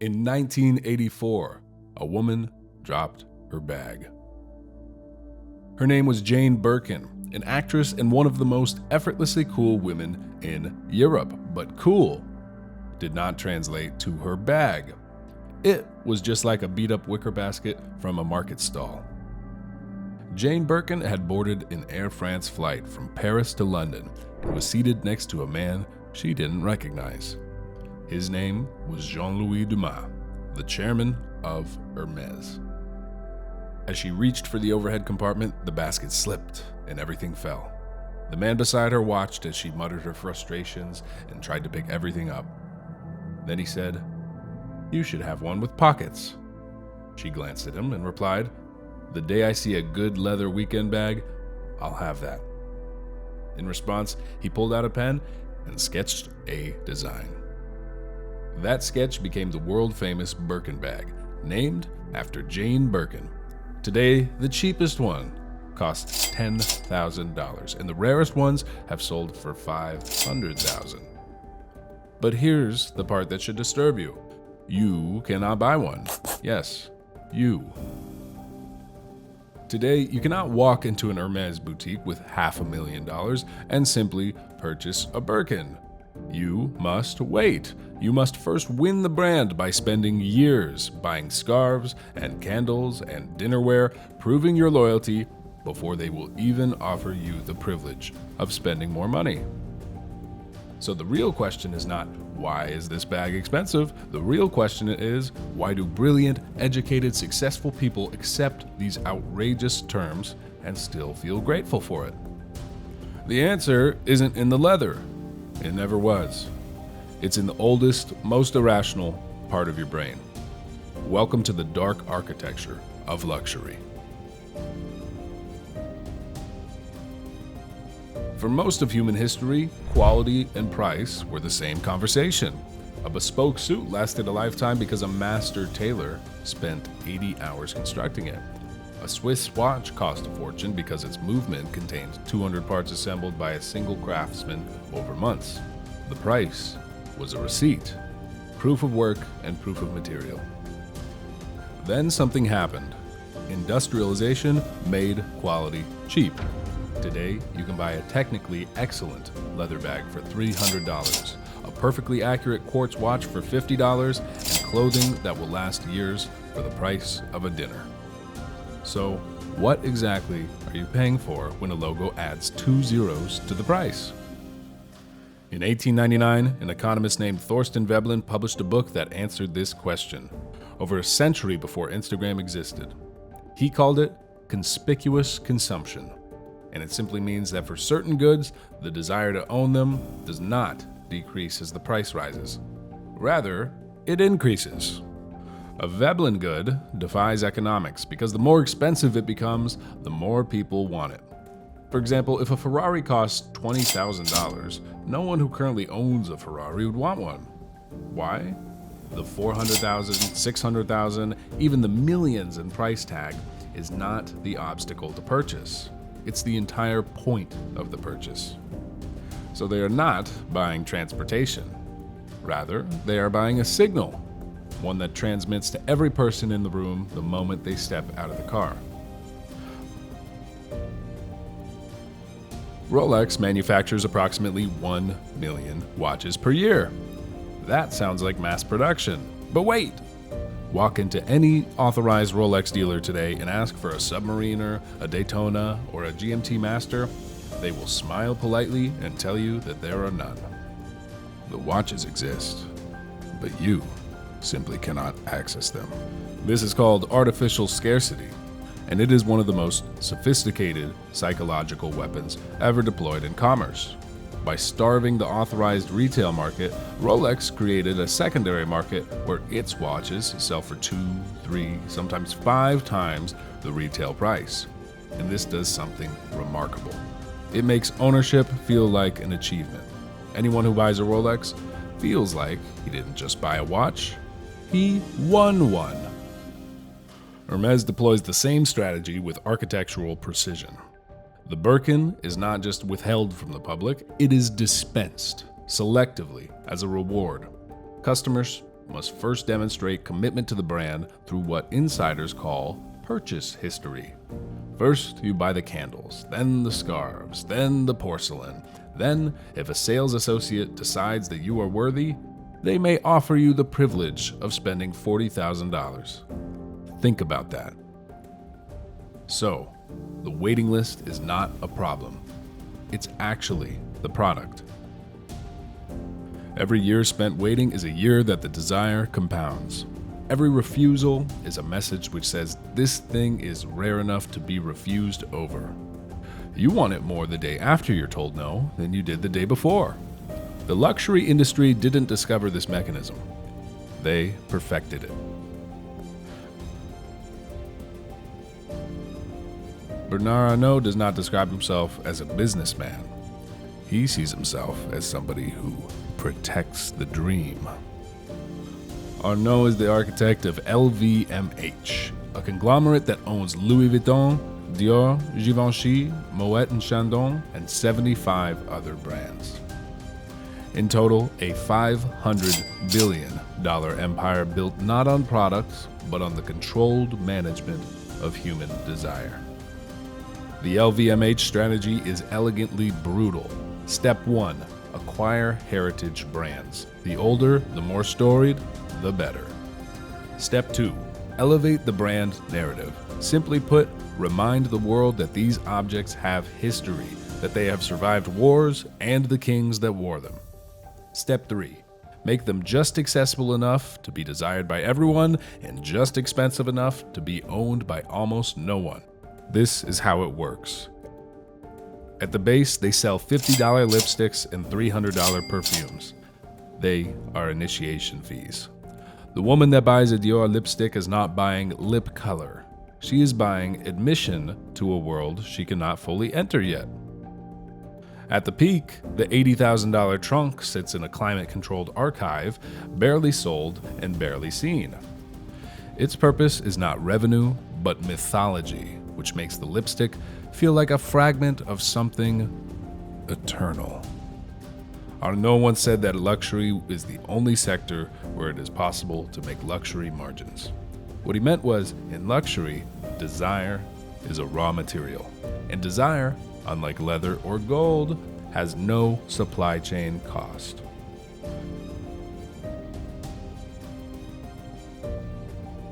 In 1984, a woman dropped her bag. Her name was Jane Birkin, an actress and one of the most effortlessly cool women in Europe. But cool did not translate to her bag. It was just like a beat-up wicker basket from a market stall. Jane Birkin had boarded an Air France flight from Paris to London and was seated next to a man she didn't recognize. His name was Jean-Louis Dumas, the chairman of Hermès. As she reached for the overhead compartment, the basket slipped and everything fell. The man beside her watched as she muttered her frustrations and tried to pick everything up. Then he said, "You should have one with pockets." She glanced at him and replied, "The day I see a good leather weekend bag, I'll have that." In response, he pulled out a pen and sketched a design. That sketch became the world-famous Birkin bag, named after Jane Birkin. Today, the cheapest one costs $10,000, and the rarest ones have sold for $500,000. But here's the part that should disturb you. You cannot buy one. Yes, you. Today, you cannot walk into an Hermès boutique with $500,000 and simply purchase a Birkin. You must wait. You must first win the brand by spending years buying scarves and candles and dinnerware, proving your loyalty before they will even offer you the privilege of spending more money. So the real question is not, why is this bag expensive? The real question is, why do brilliant, educated, successful people accept these outrageous terms and still feel grateful for it? The answer isn't in the leather. It never was. It's in the oldest, most irrational part of your brain. Welcome to the dark architecture of luxury. For most of human history, quality and price were the same conversation. A bespoke suit lasted a lifetime because a master tailor spent 80 hours constructing it. A Swiss watch cost a fortune because its movement contained 200 parts assembled by a single craftsman over months. The price was a receipt, proof of work and proof of material. Then something happened. Industrialization made quality cheap. Today, you can buy a technically excellent leather bag for $300, a perfectly accurate quartz watch for $50, and clothing that will last years for the price of a dinner. So, what exactly are you paying for when a logo adds 2 zeros to the price? In 1899, an economist named Thorsten Veblen published a book that answered this question, over a century before Instagram existed. He called it conspicuous consumption, and it simply means that for certain goods, the desire to own them does not decrease as the price rises. Rather, it increases. A Veblen good defies economics because the more expensive it becomes, the more people want it. For example, if a Ferrari costs $20,000, no one who currently owns a Ferrari would want one. Why? The $400,000, $600,000, even the millions in price tag is not the obstacle to purchase. It's the entire point of the purchase. So they are not buying transportation. Rather, they are buying a signal, one that transmits to every person in the room the moment they step out of the car. Rolex manufactures approximately 1 million watches per year. That sounds like mass production. But wait! Walk into any authorized Rolex dealer today and ask for a Submariner, a Daytona, or a GMT Master. They will smile politely and tell you that there are none. The watches exist, but you simply cannot access them. This is called artificial scarcity, and it is one of the most sophisticated psychological weapons ever deployed in commerce. By starving the authorized retail market, Rolex created a secondary market where its watches sell for 2, 3, sometimes 5 times the retail price. And this does something remarkable. It makes ownership feel like an achievement. Anyone who buys a Rolex feels like he didn't just buy a watch, he won one. Hermès deploys the same strategy with architectural precision. The Birkin is not just withheld from the public, it is dispensed selectively as a reward. Customers must first demonstrate commitment to the brand through what insiders call purchase history. First, you buy the candles, then the scarves, then the porcelain. Then, if a sales associate decides that you are worthy, they may offer you the privilege of spending $40,000. Think about that. So, the waiting list is not a problem. It's actually the product. Every year spent waiting is a year that the desire compounds. Every refusal is a message which says this thing is rare enough to be refused over. You want it more the day after you're told no than you did the day before. The luxury industry didn't discover this mechanism. They perfected it. Bernard Arnault does not describe himself as a businessman. He sees himself as somebody who protects the dream. Arnault is the architect of LVMH, a conglomerate that owns Louis Vuitton, Dior, Givenchy, Moet & Chandon, and 75 other brands. In total, a $500 billion empire built not on products, but on the controlled management of human desire. The LVMH strategy is elegantly brutal. Step 1. Acquire heritage brands. The older, the more storied, the better. Step 2. Elevate the brand narrative. Simply put, remind the world that these objects have history, that they have survived wars and the kings that wore them. Step 3. Make them just accessible enough to be desired by everyone and just expensive enough to be owned by almost no one. This is how it works. At the base, they sell $50 lipsticks and $300 perfumes. They are initiation fees. The woman that buys a Dior lipstick is not buying lip color. She is buying admission to a world she cannot fully enter yet. At the peak, the $80,000 trunk sits in a climate-controlled archive, barely sold and barely seen. Its purpose is not revenue, but mythology, which makes the lipstick feel like a fragment of something eternal. Arnault once said that luxury is the only sector where it is possible to make luxury margins. What he meant was, in luxury, desire is a raw material, and desire, unlike leather or gold, has no supply chain cost.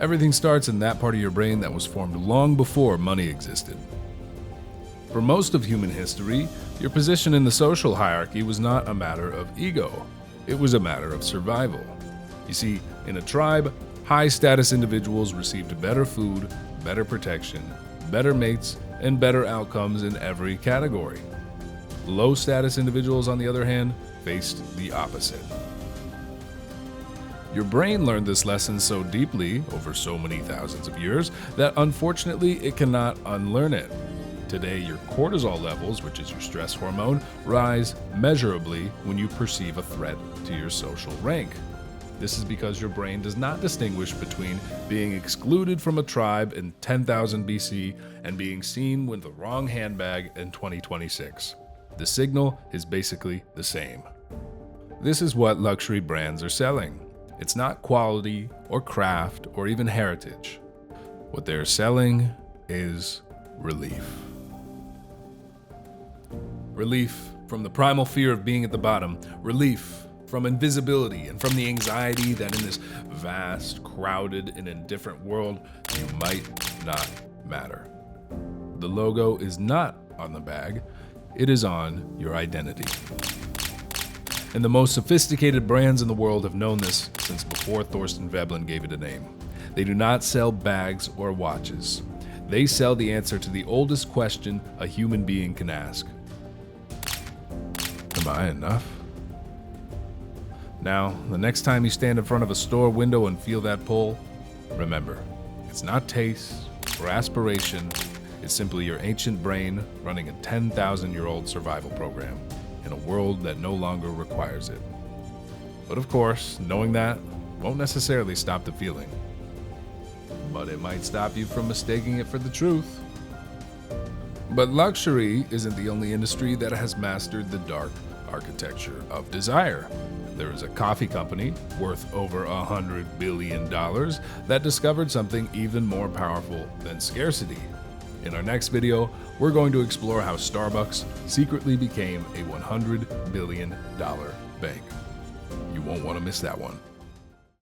Everything starts in that part of your brain that was formed long before money existed. For most of human history, your position in the social hierarchy was not a matter of ego. It was a matter of survival. You see, in a tribe, high-status individuals received better food, better protection, better mates, and better outcomes in every category. Low-status individuals, on the other hand, faced the opposite. Your brain learned this lesson so deeply, over so many thousands of years, that unfortunately it cannot unlearn it. Today, your cortisol levels, which is your stress hormone, rise measurably when you perceive a threat to your social rank. This is because your brain does not distinguish between being excluded from a tribe in 10,000 BC and being seen with the wrong handbag in 2026. The signal is basically the same. This is what luxury brands are selling. It's not quality or craft or even heritage. What they're selling is relief. Relief from the primal fear of being at the bottom. Relief from invisibility and from the anxiety that in this vast, crowded, and indifferent world, you might not matter. The logo is not on the bag. It is on your identity. And the most sophisticated brands in the world have known this since before Thorsten Veblen gave it a name. They do not sell bags or watches. They sell the answer to the oldest question a human being can ask. Am I enough? Now, the next time you stand in front of a store window and feel that pull, remember, it's not taste or aspiration. It's simply your ancient brain running a 10,000-year-old survival program in a world that no longer requires it. But of course, knowing that won't necessarily stop the feeling. But it might stop you from mistaking it for the truth. But luxury isn't the only industry that has mastered the dark architecture of desire. There is a coffee company worth over $100 billion that discovered something even more powerful than scarcity. In our next video, we're going to explore how Starbucks secretly became a $100 billion bank. You won't want to miss that one.